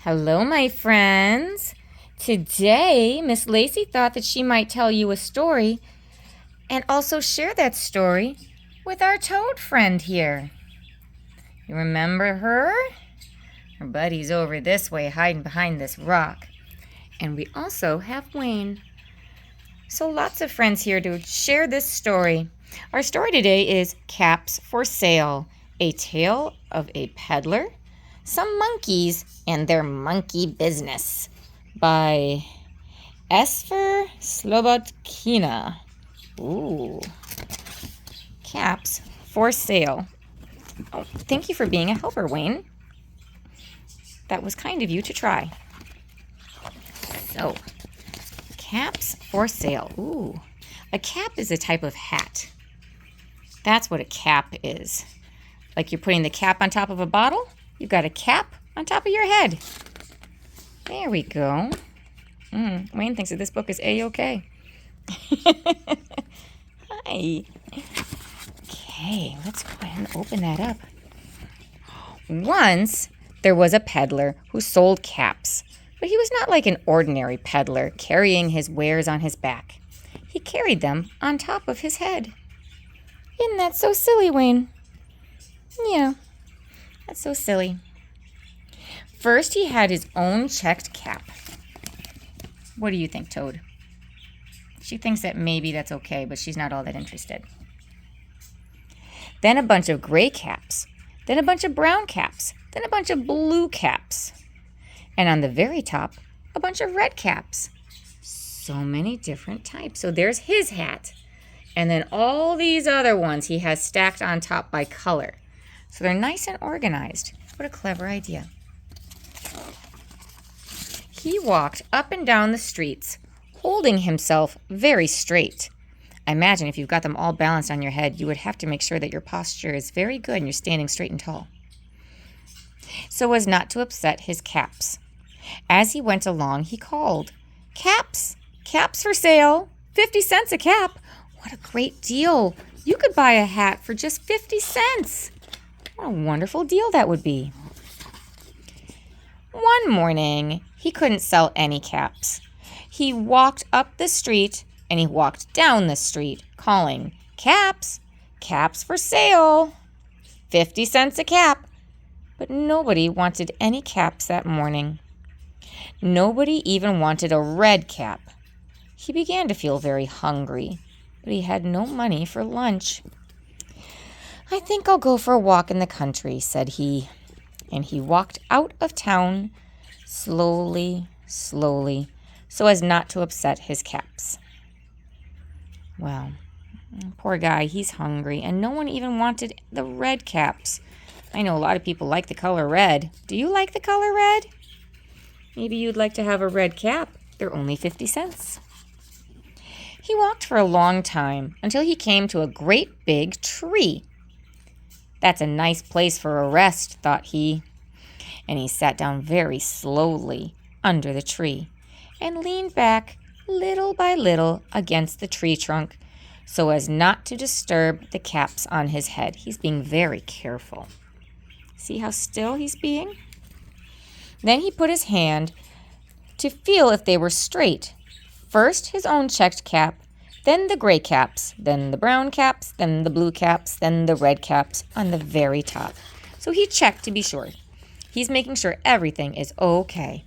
Hello, my friends. Today, Miss Lacey thought that she might tell you a story and also share that story with our toad friend here. You remember her? Her buddy's over this way, hiding behind this rock. And we also have Wayne. So lots of friends here to share this story. Our story today is Caps for Sale, a tale of a peddler, some monkeys, and their monkey business by Esfer Slobotkina. Ooh. Caps for Sale. Oh, thank you for being a helper, Wayne. That was kind of you to try. So, caps for sale. Ooh. A cap is a type of hat. That's what a cap is. Like you're putting the cap on top of a bottle, you've got a cap on top of your head. There we go. Wayne thinks that this book is A-okay. Hi. Okay, let's go ahead and open that up. Once, there was a peddler who sold caps, but he was not like an ordinary peddler carrying his wares on his back. He carried them on top of his head. Isn't that so silly, Wayne? Yeah, that's so silly. First, he had his own checked cap. What do you think, Toad? She thinks that maybe that's okay, but she's not all that interested. Then a bunch of gray caps. Then a bunch of brown caps. Then a bunch of blue caps. And on the very top, a bunch of red caps. So many different types. So there's his hat. And then all these other ones he has stacked on top by color. So they're nice and organized. What a clever idea. He walked up and down the streets, holding himself very straight. I imagine if you've got them all balanced on your head, you would have to make sure that your posture is very good and you're standing straight and tall, so as not to upset his caps. As he went along, he called, "Caps! Caps for sale! 50 cents a cap! What a great deal! You could buy a hat for just 50 cents! What a wonderful deal that would be!" One morning, he couldn't sell any caps. He walked up the street and he walked down the street, calling, "Caps! Caps for sale! 50 cents a cap!" But nobody wanted any caps that morning. Nobody even wanted a red cap. He began to feel very hungry, but he had no money for lunch. "I think I'll go for a walk in the country," said he. And he walked out of town slowly, slowly, so as not to upset his caps. Well, poor guy, he's hungry, and no one even wanted the red caps. I know a lot of people like the color red. Do you like the color red? Maybe you'd like to have a red cap. They're only 50 cents. He walked for a long time until he came to a great big tree. That's a nice place for a rest, thought he. And he sat down very slowly under the tree and leaned back little by little against the tree trunk so as not to disturb the caps on his head. He's being very careful. See how still he's being? Then he put his hand to feel if they were straight. First his own checked cap, then the gray caps, then the brown caps, then the blue caps, then the red caps on the very top. So he checked to be sure. He's making sure everything is okay.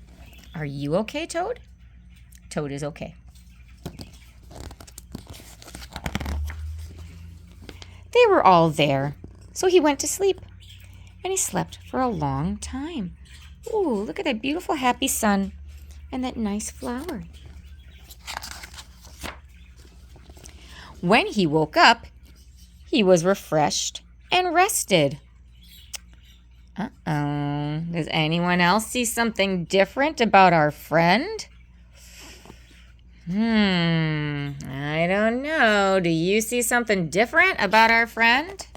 Are you okay, Toad? Toad is okay. They were all there, so he went to sleep. And he slept for a long time. Ooh, look at that beautiful, happy sun and that nice flower. When he woke up, he was refreshed and rested. Uh-oh. Does anyone else see something different about our friend? I don't know. Do you see something different about our friend?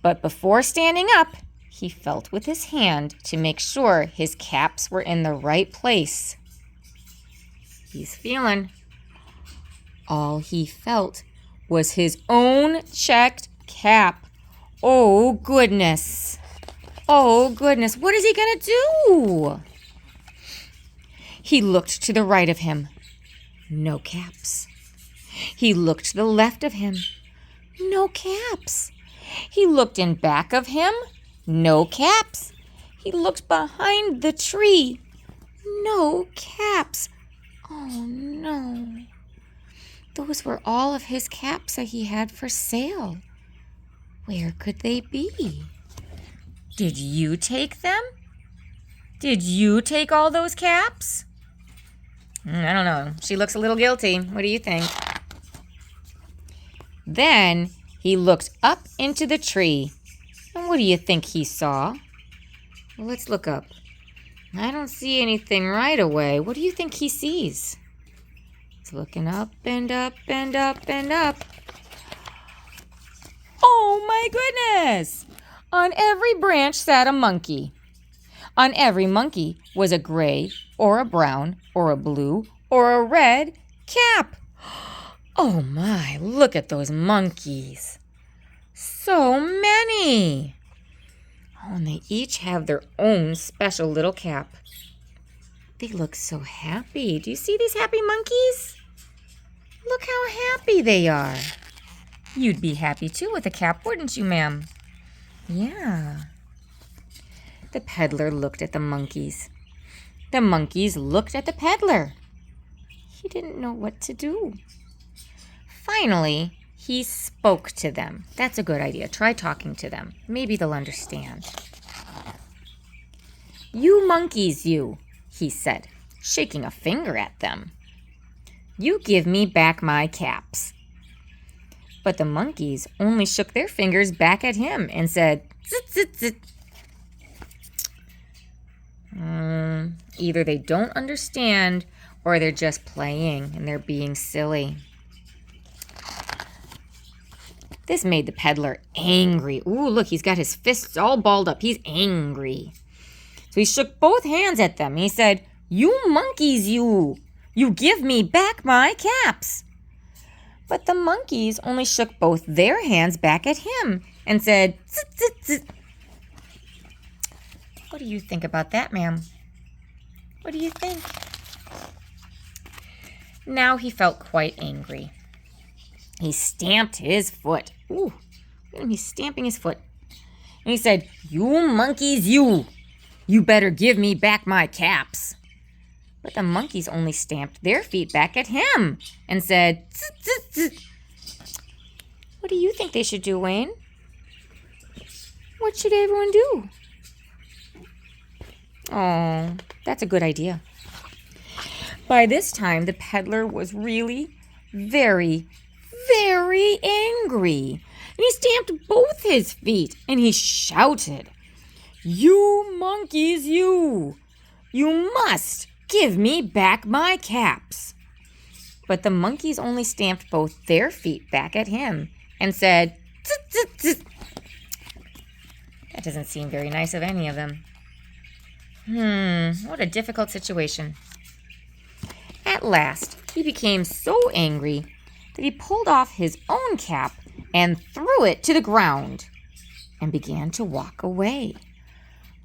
But before standing up, he felt with his hand to make sure his caps were in the right place. He's feeling. All he felt was his own checked cap. Oh, goodness. Oh, goodness, what is he going to do? He looked to the right of him. No caps. He looked to the left of him. No caps. He looked in back of him. No caps. He looked behind the tree. No caps. Oh, no. Those were all of his caps that he had for sale. Where could they be? Did you take them? Did you take all those caps? I don't know. She looks a little guilty. What do you think? Then he looked up into the tree. And what do you think he saw? Well, let's look up. I don't see anything right away. What do you think he sees? He's looking up and up and up and up. Oh my goodness! On every branch sat a monkey. On every monkey was a gray or a brown or a blue or a red cap. Oh my, look at those monkeys. So many. Oh, and they each have their own special little cap. They look so happy. Do you see these happy monkeys? Look how happy they are. You'd be happy too with a cap, wouldn't you, ma'am? Yeah. The peddler looked at the monkeys. The monkeys looked at the peddler. He didn't know what to do. Finally, he spoke to them. That's a good idea. Try talking to them. Maybe they'll understand. You monkeys, you, he said, shaking a finger at them. You give me back my caps. But the monkeys only shook their fingers back at him and said, zit, zit, zit. Either they don't understand or they're just playing and they're being silly. This made the peddler angry. Ooh, look, he's got his fists all balled up. He's angry. So he shook both hands at them. He said, you monkeys, you give me back my caps. But the monkeys only shook both their hands back at him and said, zit, zit, zit. What do you think about that, ma'am? What do you think? Now he felt quite angry. He stamped his foot. Ooh, look at him, he's stamping his foot. And he said, you monkeys, you better give me back my caps. But the monkeys only stamped their feet back at him and said, zit, zit, zit. What do you think they should do, Wayne? What should everyone do? Oh, that's a good idea. By this time, the peddler was really very, very angry. And he stamped both his feet and he shouted, you monkeys, you must give me back my caps. But the monkeys only stamped both their feet back at him and said, zit, zit, zit. That doesn't seem very nice of any of them. What a difficult situation. At last, he became so angry that he pulled off his own cap and threw it to the ground and began to walk away.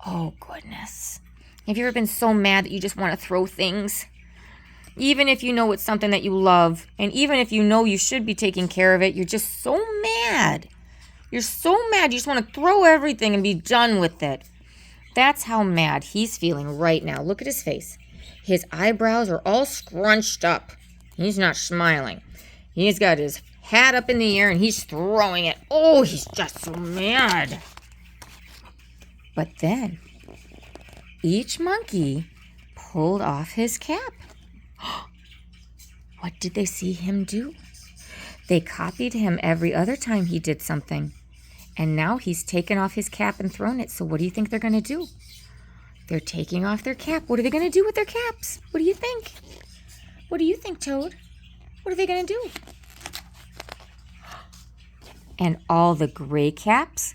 Oh, goodness. Have you ever been so mad that you just want to throw things? Even if you know it's something that you love, and even if you know you should be taking care of it, you're just so mad. You're so mad you just want to throw everything and be done with it. That's how mad he's feeling right now. Look at his face. His eyebrows are all scrunched up. He's not smiling. He's got his hat up in the air and he's throwing it. Oh, he's just so mad. But then, each monkey pulled off his cap. What did they see him do? They copied him every other time he did something. And now he's taken off his cap and thrown it. So what do you think they're going to do? They're taking off their cap. What are they going to do with their caps? What do you think? What do you think, Toad? What are they going to do? And all the gray caps,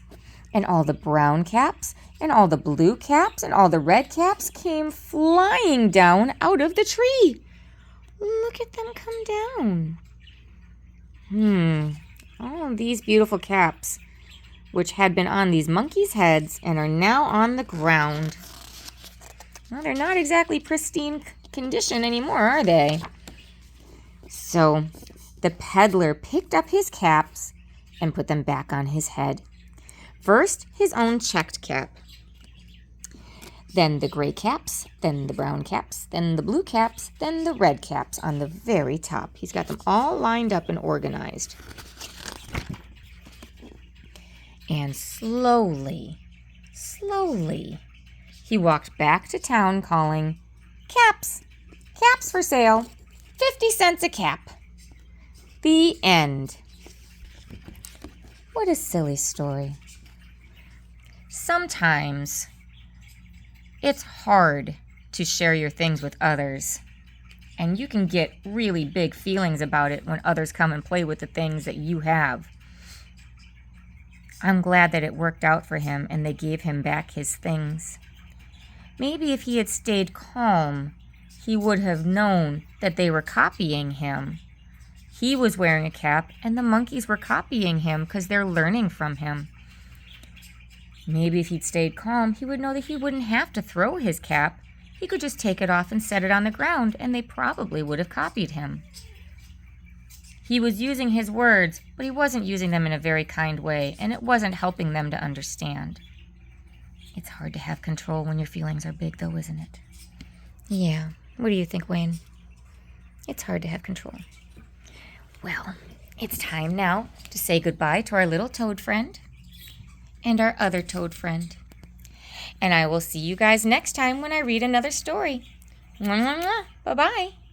and all the brown caps, and all the blue caps, and all the red caps came flying down out of the tree. Look at them come down. All of these beautiful caps. which had been on these monkeys' heads and are now on the ground. Well, they're not exactly pristine condition anymore, are they? So the peddler picked up his caps and put them back on his head. First, his own checked cap. Then the gray caps, then the brown caps, then the blue caps, then the red caps on the very top. He's got them all lined up and organized. And slowly, he walked back to town calling, "Caps! Caps for sale! 50 cents a cap!" The end. What a silly story. Sometimes it's hard to share your things with others, and you can get really big feelings about it when others come and play with the things that you have. I'm glad that it worked out for him and they gave him back his things. Maybe if he had stayed calm, he would have known that they were copying him. He was wearing a cap and the monkeys were copying him because they're learning from him. Maybe if he'd stayed calm, he would know that he wouldn't have to throw his cap. He could just take it off and set it on the ground, and they probably would have copied him. He was using his words, but he wasn't using them in a very kind way, and it wasn't helping them to understand. It's hard to have control when your feelings are big, though, isn't it? Yeah. What do you think, Wayne? It's hard to have control. Well, it's time now to say goodbye to our little toad friend and our other toad friend. And I will see you guys next time when I read another story. Mwah, mwah, mwah. Bye-bye.